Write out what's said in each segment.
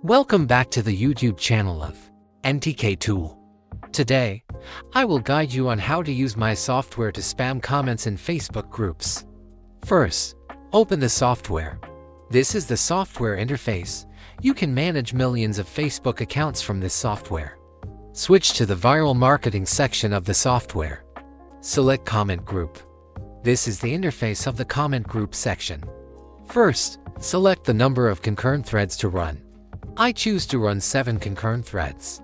Welcome back to the YouTube channel of N.T.K Tool. Today, I will guide you on how to use my software to spam comments in Facebook groups. First, open the software. This is the software interface. You can manage millions of Facebook accounts from this software. Switch to the viral marketing section of the software. Select Comment Group. This is the interface of the comment group section. First, select the number of concurrent threads to run. I choose to run 7 concurrent threads.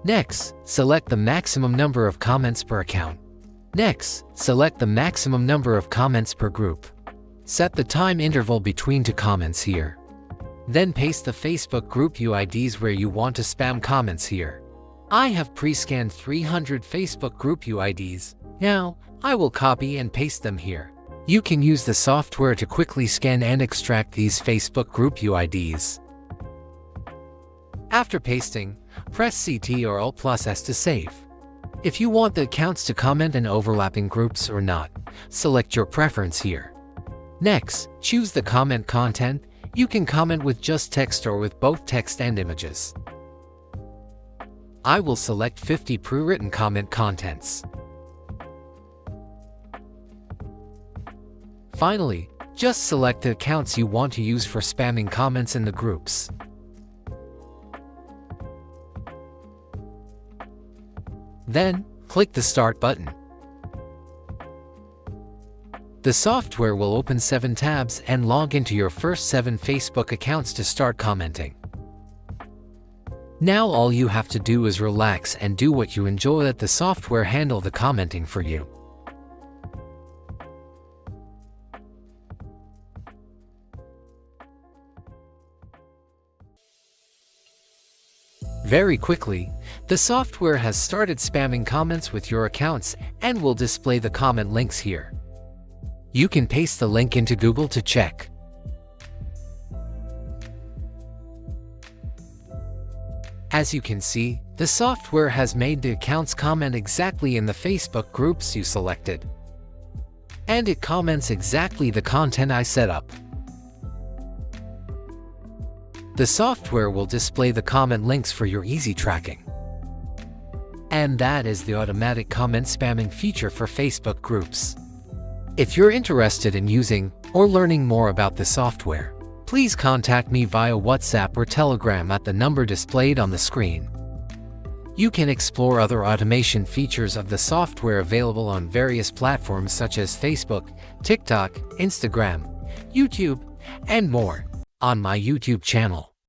Next, select the maximum number of comments per account. Next, select the maximum number of comments per group. Set the time interval between 2 comments here. Then paste the Facebook group UIDs where you want to spam comments here. I have pre-scanned 300 Facebook group UIDs. Now, I will copy and paste them here. You can use the software to quickly scan and extract these Facebook group UIDs. After pasting, press CT or Alt+S to save. If you want the accounts to comment in overlapping groups or not, select your preference here. Next, choose the comment content. You can comment with just text or with both text and images. I will select 50 pre-written comment contents. Finally, just select the accounts you want to use for spamming comments in the groups. Then, click the Start button. The software will open 7 tabs and log into your first 7 Facebook accounts to start commenting. Now all you have to do is relax and do what you enjoy. Let the software handle the commenting for you. Very quickly, the software has started spamming comments with your accounts and will display the comment links here. You can paste the link into Google to check. As you can see, the software has made the accounts comment exactly in the Facebook groups you selected. And it comments exactly the content I set up. The software will display the comment links for your easy tracking. And that is the automatic comment spamming feature for Facebook groups. If you're interested in using or learning more about the software, please contact me via WhatsApp or Telegram at the number displayed on the screen. You can explore other automation features of the software available on various platforms such as Facebook, TikTok, Instagram, YouTube, and more on my YouTube channel.